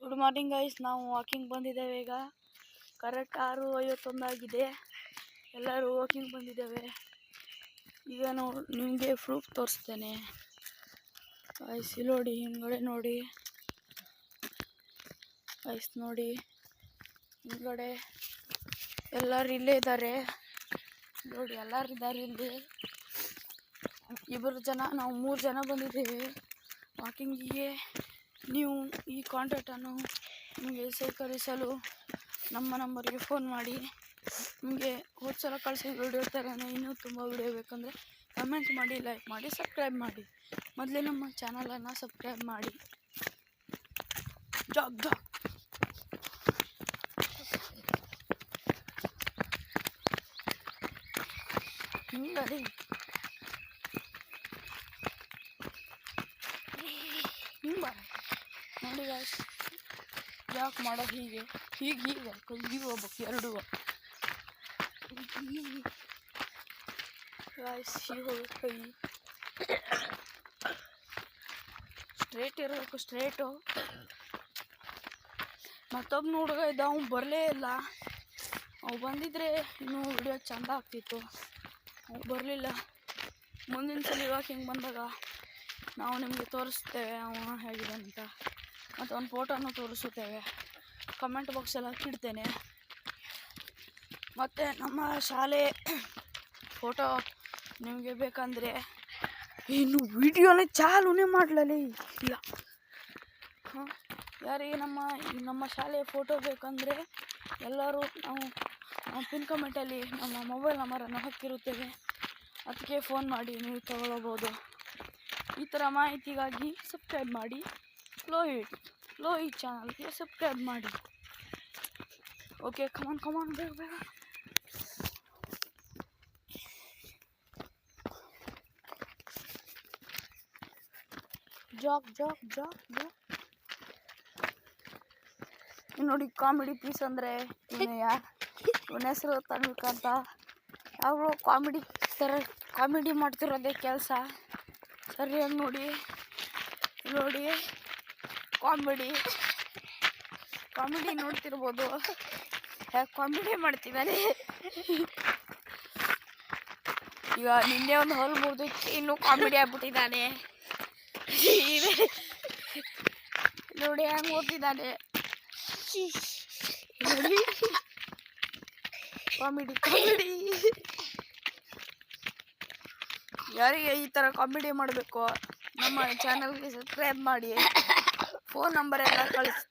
Good morning guys, ನಾವು walking ಬಂದಿದ್ದೇವೆ. ಈಗ ಕರೆಕ್ಟ್ 6:51 ಆಗಿದೆ. ಎಲ್ಲರೂ ವಾಕಿಂಗ್ ಬಂದಿದ್ದೇವೆ. ಈಗ ನಾವು ನಿಮಗೆ ಪ್ರೂಫ್ ತೋರಿಸ್ತೇನೆ ಗೈಸ್. ಇಲ್ಲಿ ನೋಡಿ, ಹಿಂದ್ಗಡೆ ನೋಡಿ ಗೈಸ್, ನೋಡಿ ಹಿಂದ್ಗಡೆ ಎಲ್ಲರೂ ಇಲ್ಲೇ ಇದ್ದಾರೆ ನೋಡಿ. ಎಲ್ಲರೂ ಇದ್ದಾರೆ ಇಲ್ಲಿ. 2 ಜನ, ನಾವು 3 ಜನ ಬಂದಿದ್ದೇವೆ ವಾಕಿಂಗಿಗೆ. ನೀವು ಈ ಕಾಂಟ್ಯಾಕ್ಟನ್ನು ನಿಮಗೆ ಸೇಕರಿಸಲು ನಮ್ಮ ನಂಬರ್ಗೆ ಫೋನ್ ಮಾಡಿ. ನಿಮಗೆ ಹೋದ ಸಲ ಕಳಿಸಿದ ವಿಡಿಯೋ ಥರನೇ ಇನ್ನೂ ತುಂಬ ವಿಡಿಯೋ ಬೇಕಂದರೆ ಕಮೆಂಟ್ ಮಾಡಿ, ಲೈಕ್ ಮಾಡಿ, ಸಬ್ಸ್ಕ್ರೈಬ್ ಮಾಡಿ. ಮೊದಲೇ ನಮ್ಮ ಚಾನಲನ್ನು ಸಬ್ಸ್ಕ್ರೈಬ್ ಮಾಡಿ. ಜಾಗ್ ಜಾಗ್ ಹಿಂಗಡಿ ಹಿಂಗೆ ನೋಡಿ ಗಾಯ್ಸ್. ಯಾಕೆ ಮಾಡೋದು ಹೀಗೆ ಹೀಗೆ ಹೋಗ್ಬೇಕು ಎರಡು ಗಾಯ್ಸ್. ಹೀಗೆ ಹೋಗ್ಬೇಕು, ಕೈ ಸ್ಟ್ರೇಟ್ ಇರಬೇಕು, ಸ್ಟ್ರೇಟು. ಮತ್ತೊಬ್ಬ ಹುಡುಗ ಇದ್ದ, ಅವ್ನು ಬರಲೇ ಇಲ್ಲ. ಅವು ಬಂದಿದ್ರೆ ಇನ್ನೂ ವಿಡಿಯೋ ಚೆಂದ ಆಗ್ತಿತ್ತು. ಅವು ಬರಲಿಲ್ಲ. ಮುಂದಿನ ಸಲ ವಾಕಿಂಗ್ ಬಂದಾಗ ನಾವು ನಿಮಗೆ ತೋರಿಸ್ತೇವೆ ಅವ ಹೇಗಿದೆ ಅಂತ, ಮತ್ತು ಒಂದು ಫೋಟೋನು ತೋರಿಸುತ್ತೇವೆ. ಕಮೆಂಟ್ ಬಾಕ್ಸಲ್ಲಿ ಹಾಕಿಡ್ತೇನೆ. ಮತ್ತು ನಮ್ಮ ಶಾಲೆ ಫೋಟೋ ನಿಮಗೆ ಬೇಕಂದರೆ ಇನ್ನು ವಿಡಿಯೋನೇ ಚಾಲೂನೇ ಮಾಡಲೇ ಇಲ್ಲ. ಯಾರಿಗೆ ನಮ್ಮ ಶಾಲೆಯ ಫೋಟೋ ಬೇಕಂದರೆ ಎಲ್ಲರೂ ನಾವು ಪಿನ್ ಕಮೆಂಟಲ್ಲಿ ನಮ್ಮ ಮೊಬೈಲ್ ನಂಬರನ್ನು ಹಾಕಿರುತ್ತೇವೆ. ಅದಕ್ಕೆ ಫೋನ್ ಮಾಡಿ ನೀವು ತಗೊಳ್ಬೋದು. ಈ ಥರ ಮಾಹಿತಿಗಾಗಿ ಸಬ್ಸ್ಕ್ರೈಬ್ ಮಾಡಿ. ಲೋಹಿತ್ ಚಾನಲ್ಗೆ ಸಬ್ಸ್ಕ್ರೈಬ್ ಮಾಡಿ. ಓಕೆ, ಕಮಾನ್ ಬೇಗ. ಜಾಗ್. ನೋಡಿ, ಕಾಮಿಡಿ ಪೀಸ್ ಅಂದರೆ ಇವನ ಹೆಸರು ತನ್ವಿಕ್ ಅಂತ. ಅವರು ಕಾಮಿಡಿ ಮಾಡ್ತಿರೋದೇ ಕೆಲಸ. ಸರಿಯಾಗಿ ನೋಡಿ ಕಾಮಿಡಿ ನೋಡ್ತಿರ್ಬೋದು. ಯಾಕೆ ಕಾಮಿಡಿ ಮಾಡ್ತಿದ್ದಾನೆ. ಈಗ ನಿನ್ನೆ ಒಂದು ಹೊಲ್ ಮುರಿದಕ್ಕೆ ಇನ್ನೂ ಕಾಮಿಡಿ ಆಗ್ಬಿಟ್ಟಿದ್ದಾನೆ. ನೋಡಿ ಹೆಂಗೆ ಓದ್ತಿದ್ದಾನೆ. ಕಾಮಿಡಿ ಯಾರಿಗೆ ಈ ಥರ ಕಾಮಿಡಿ ಮಾಡಬೇಕು ನಮ್ಮ ಚಾನಲ್ಗೆ ಸಬ್ಸ್ಕ್ರೈಬ್ ಮಾಡಿ. ಫೋನ್ ನಂಬರ್ ಎಲ್ಲ ಕಳಿಸಿ